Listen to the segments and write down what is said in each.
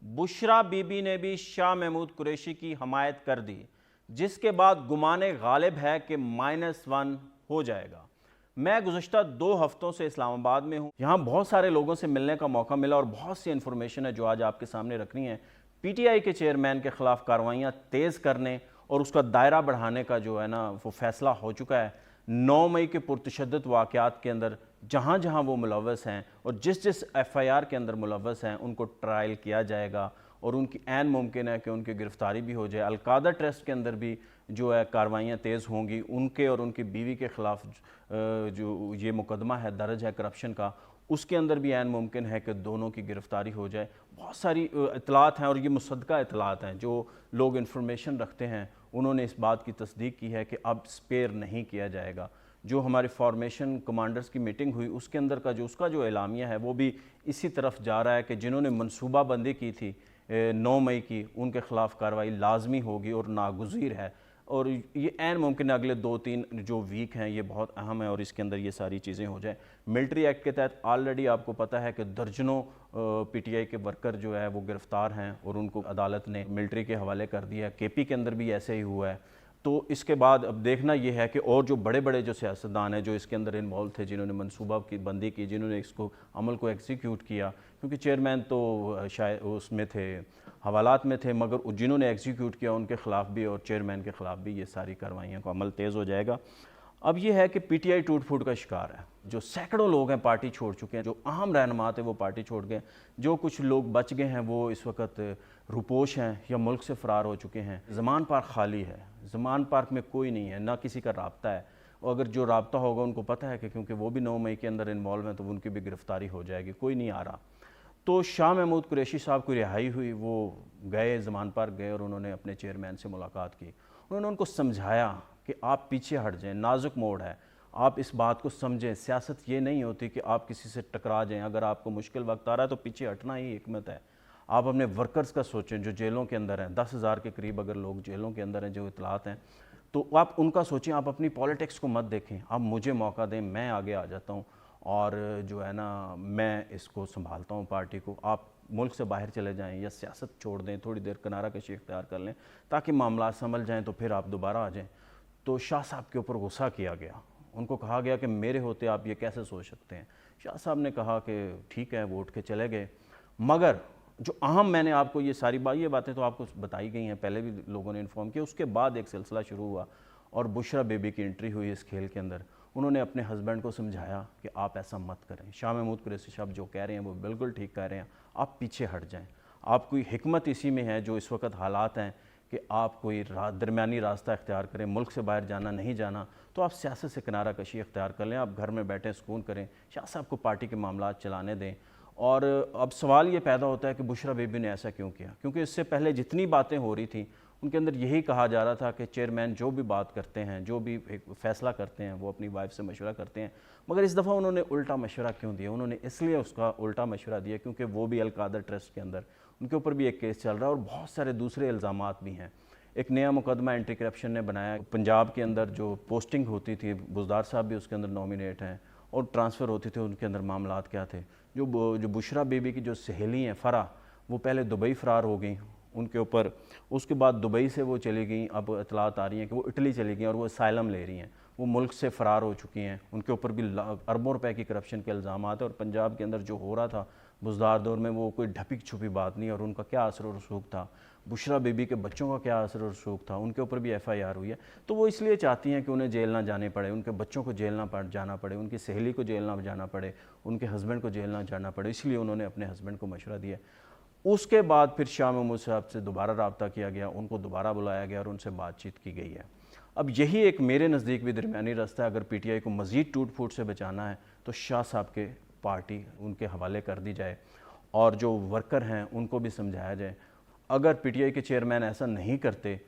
बुशरा बीबी ने भी शाह महमूद कुरैशी की हमायत कर दी, जिसके बाद गुमाने गालिब है कि -1 हो जाएगा। मैं गुज़श्ता 2 हफ्तों से इस्लामाबाद में हूँ। यहाँ बहुत सारे लोगों से मिलने का मौका मिला और बहुत सी इन्फॉर्मेशन है जो आज आपके सामने रखनी है। पीटीआई के चेयरमैन के ख़िलाफ़ कार्रवाइयाँ तेज़ करने और उसका दायरा बढ़ाने का जो है ना वो फ़ैसला हो चुका है। 9 मई के पुरतशद्दुद वाक़यात के अंदर जहाँ जहाँ वो मुलव्वस हैं और जिस जिस FIR के अंदर मुलव्वस हैं उनको ट्रायल किया जाएगा और उनकी ऐन मुमकिन है कि उनकी गिरफ़्तारी भी हो जाए। अलकायदा ट्रस्ट के अंदर भी जो है कार्रवाइयाँ तेज़ होंगी। उनके और उनकी बीवी के ख़िलाफ़ जो ये मुकदमा है दर्ज है करप्शन का, उसके अंदर भी ऐन मुमकिन है कि दोनों की गिरफ़्तारी हो जाए। बहुत सारी इतलात हैं और ये मुसद्दक़ा इतलात हैं। जो लोग इन्फॉर्मेशन रखते हैं उन्होंने इस बात की तस्दीक की है कि अब स्पेयर नहीं किया जाएगा। जो हमारे फॉर्मेशन कमांडर्स की मीटिंग हुई उसके अंदर का उसका जो एलामिया है वो भी इसी तरफ जा रहा है कि जिन्होंने मनसूबा बंदी की थी 9 मई की, उनके ख़िलाफ़ कार्रवाई लाजमी होगी और नागुज़ीर है। और ये ऐन मुमकिन है अगले 2-3 जो वीक हैं ये बहुत अहम है और इसके अंदर ये सारी चीज़ें हो जाएँ। मिलिट्री एक्ट के तहत ऑलरेडी आपको पता है कि दर्जनों PTI के वर्कर जो है वो गिरफ़्तार हैं और उनको अदालत ने मिलिट्री के हवाले कर दिया है। KP के अंदर भी ऐसे ही हुआ है। तो इसके बाद अब देखना ये है कि और जो बड़े बड़े जो सियासतदान हैं जो इसके अंदर इन्वॉल्व थे, जिन्होंने मनसूबा की बंदी की, जिन्होंने इसको अमल को एग्जीक्यूट किया, क्योंकि चेयरमैन तो शायद उसमें थे, हवालात में थे, मगर जिन्होंने एग्जीक्यूट किया उनके ख़िलाफ़ भी और चेयरमैन के ख़िलाफ़ भी ये सारी कार्रवाइयों का अमल तेज़ हो जाएगा। अब ये है कि PTI टूट फूट का शिकार है। जो सैकड़ों लोग हैं पार्टी छोड़ चुके हैं, जो अहम रहनुमा थे वो पार्टी छोड़ गए, जो कुछ लोग बच गए हैं वो इस वक्त रुपोश हैं या मुल्क से फ़रार हो चुके हैं। ज़मान पार्क खाली है, ज़मान पार्क में कोई नहीं है, ना किसी का राब्ता है। और अगर जो राब्ता होगा उनको पता है कि क्योंकि वो भी 9 मई के अंदर इन्वॉल्व हैं तो उनकी भी गिरफ़्तारी हो जाएगी, कोई नहीं आ रहा। तो शाह महमूद कुरैशी साहब की रिहाई हुई, वो गए ज़मान पार्क गए और उन्होंने अपने चेयरमैन से मुलाकात की। उन्होंने उनको समझाया कि आप पीछे हट जाएं, नाजुक मोड़ है, आप इस बात को समझें। सियासत ये नहीं होती कि आप किसी से टकरा जाएं। अगर आपको मुश्किल वक्त आ रहा है तो पीछे हटना ही हिकमत है। आप अपने वर्कर्स का सोचें जो जेलों के अंदर हैं, 10,000 के करीब अगर लोग जेलों के अंदर हैं जो इतलात हैं, तो आप उनका सोचें। आप अपनी पॉलिटिक्स को मत देखें, आप मुझे मौका दें, मैं आगे आ जाता हूँ और जो है ना मैं इसको संभालता हूँ पार्टी को। आप मुल्क से बाहर चले जाएं या सियासत छोड़ दें, थोड़ी देर किनारा कशी इख्तियार कर लें ताकि मामला संभल जाएं तो फिर आप दोबारा आ जाएं। तो शाह साहब के ऊपर गुस्सा किया गया, उनको कहा गया कि मेरे होते आप ये कैसे सोच सकते हैं। शाह साहब ने कहा कि ठीक है, वो उठ के चले गए। मगर जो अहम मैंने आपको ये बातें तो आपको बताई गई हैं, पहले भी लोगों ने इन्फॉर्म किया। उसके बाद एक सिलसिला शुरू हुआ और बुशरा बेबी की एंट्री हुई इस खेल के अंदर। उन्होंने अपने हस्बैंड को समझाया कि आप ऐसा मत करें, शाह महमूद कुरैशी साहब जो कह रहे हैं वो बिल्कुल ठीक कह रहे हैं, आप पीछे हट जाएं। आप कोई हिकमत इसी में है जो इस वक्त हालात हैं कि आप कोई दरमियानी रास्ता इख्तियार करें, मुल्क से बाहर जाना नहीं जाना, तो आप सियासत से किनारा कशी इख्तियार कर लें, आप घर में बैठें सुकून करें, शाह साहब को पार्टी के मामला चलाने दें। और अब सवाल ये पैदा होता है कि बुशरा बेबी ने ऐसा क्यों किया, क्योंकि इससे पहले जितनी बातें हो रही थी उनके अंदर यही कहा जा रहा था कि चेयरमैन जो भी बात करते हैं, जो भी एक फ़ैसला करते हैं, वो अपनी वाइफ से मशवरा करते हैं। मगर इस दफ़ा उन्होंने उल्टा मशवरा क्यों दिया? उन्होंने इसलिए उसका उल्टा मशवरा दिया क्योंकि वो भी अलकायदा ट्रस्ट के अंदर उनके ऊपर भी एक केस चल रहा है और बहुत सारे दूसरे इल्ज़ामात भी हैं। एक नया मुकदमा एंटी करप्शन ने बनाया। पंजाब के अंदर जो पोस्टिंग होती थी, बुज़दार साहब भी उसके अंदर नॉमिनेट हैं और ट्रांसफ़र होते थे, उनके अंदर मामलात क्या थे। जो बुशरा बेबी की जो सहेली हैं फ़रा, वो पहले दुबई फ़रार हो गई उनके ऊपर, उसके बाद दुबई से वो चली गई। अब इतलात आ रही हैं कि वो इटली चली गई और वो असाइलम ले रही हैं, वो मुल्क से फ़रार हो चुकी हैं। उनके ऊपर भी अरबों रुपए की करप्शन के इल्ज़ाम हैं और पंजाब के अंदर जो हो रहा था बुज़दार दौर में वो कोई ढपी छुपी बात नहीं। और उनका क्या असर और रसूख था, बुशरा बेबी के बच्चों का क्या असर और रसूख था, उनके ऊपर भी FIR हुई है। तो वो इसलिए चाहती हैं कि उन्हें जेल ना जाने पड़े, उनके बच्चों को जेल ना जाना पड़े, उनकी सहेली को जेल ना जाना पड़े, उनके हस्बैंड को जेल ना जाना पड़े, इसलिए उन्होंने अपने हस्बैंड को मशवरा दिया। उसके बाद फिर शाह महमूद साहब से दोबारा रब्ता किया गया, उनको दोबारा बुलाया गया और उनसे बातचीत की गई है। अब यही एक मेरे नज़दीक भी दरमियानी रास्ता है। अगर PTI को मज़ीद टूट फूट से बचाना है तो शाह साहब के पार्टी उनके हवाले कर दी जाए और जो वर्कर हैं उनको भी समझाया जाए। अगर PTI के चेयरमैन ऐसा नहीं करते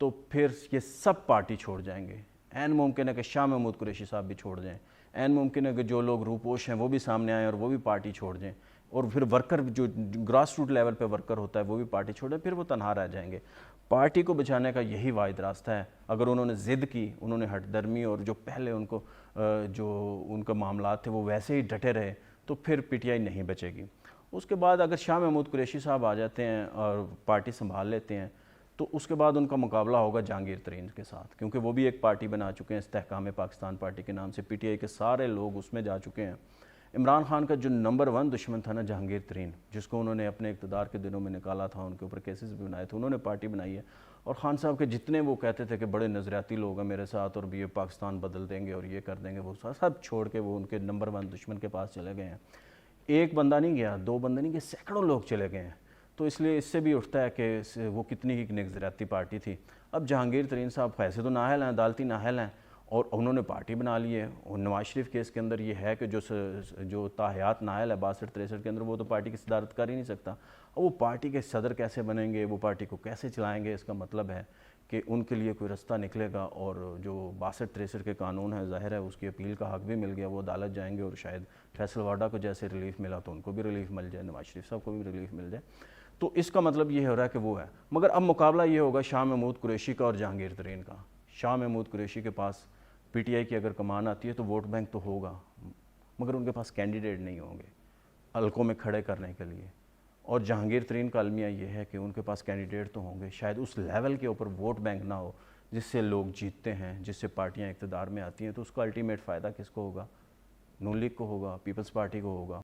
तो फिर ये सब पार्टी छोड़ जाएंगे। ऐन मुमकिन है कि शाह महमूद कुरैशी साहब भी छोड़ जाएं, ऐन मुमकिन है कि जो लोग रूपोश हैं वो भी सामने आएँ और वो भी पार्टी छोड़ जाएं, और फिर वर्कर जो ग्रास रूट लेवल पे वर्कर होता है वो भी पार्टी छोड़े, फिर वो तनहा रह जाएंगे। पार्टी को बचाने का यही वाहिद रास्ता है। अगर उन्होंने ज़िद की, उन्होंने हठधर्मी और जो पहले उनको जो उनका मामला थे वो वैसे ही डटे रहे तो फिर PTI नहीं बचेगी। اس کے بعد اگر شاہ محمود قریشی صاحب آ جاتے ہیں اور پارٹی سنبھال لیتے ہیں تو اس کے بعد ان کا مقابلہ ہوگا جہانگیر ترین کے ساتھ، کیونکہ وہ بھی ایک پارٹی بنا چکے ہیں استحکام پاکستان پارٹی کے نام سے، پی ٹی آئی کے سارے لوگ اس میں جا چکے ہیں۔ عمران خان کا جو نمبر 1 دشمن تھا نا جہانگیر ترین، جس کو انہوں نے اپنے اقتدار کے دنوں میں نکالا تھا، ان کے اوپر کیسز بھی بنائے تھے، انہوں نے پارٹی بنائی ہے۔ اور خان صاحب کے جتنے وہ کہتے تھے کہ بڑے نظریاتی لوگ ہیں میرے ساتھ اور یہ پاکستان بدل دیں گے اور یہ کر دیں گے، وہ سب چھوڑ کے وہ ان کے نمبر 1 دشمن کے پاس چلے گئے ہیں۔ ایک بندہ نہیں گیا، 2 بندے نہیں گئے، سینکڑوں لوگ چلے گئے ہیں۔ تو اس لیے اس سے بھی اٹھتا ہے کہ وہ کتنی ہی نظریاتی پارٹی تھی۔ اب جہانگیر ترین صاحب فیصلے تو نااہل ہیں، عدالتی نااہل ہیں، اور انہوں نے پارٹی بنا لی ہے۔ اور نواز شریف کیس کے اندر یہ ہے کہ جو تاحیات نااہل ہے 62-63 کے اندر، وہ تو پارٹی کی صدارت کر ہی نہیں سکتا۔ اور وہ پارٹی کے صدر کیسے بنیں گے، وہ پارٹی کو کیسے چلائیں گے، اس کا مطلب ہے کہ ان کے لیے کوئی رستہ نکلے گا۔ اور جو 62-63 کے قانون ہے، ظاہر ہے اس کی اپیل کا حق بھی مل گیا، وہ عدالت جائیں گے اور شاید فیصل واڈا کو جیسے ریلیف ملا تو ان کو بھی ریلیف مل جائے، نواز شریف صاحب کو بھی ریلیف مل جائے۔ تو اس کا مطلب یہ ہو رہا ہے کہ وہ ہے۔ مگر اب مقابلہ یہ ہوگا شاہ محمود قریشی کا اور جہانگیر ترین کا۔ شاہ محمود قریشی کے پاس پی ٹی آئی کی اگر کمان آتی ہے تو ووٹ بینک تو ہوگا، مگر ان کے پاس کینڈیڈیٹ نہیں ہوں گے حلقوں میں کھڑے کرنے کے لیے۔ اور جہانگیر ترین کا المیہ یہ ہے کہ ان کے پاس کینڈیڈیٹ تو ہوں گے، شاید اس لیول کے اوپر ووٹ بینک نہ ہو جس سے لوگ جیتتے ہیں، جس سے پارٹیاں اقتدار میں آتی ہیں۔ تو اس کا الٹیمیٹ فائدہ کس کو ہوگا؟ نون لیگ کو ہوگا، پیپلز پارٹی کو ہوگا۔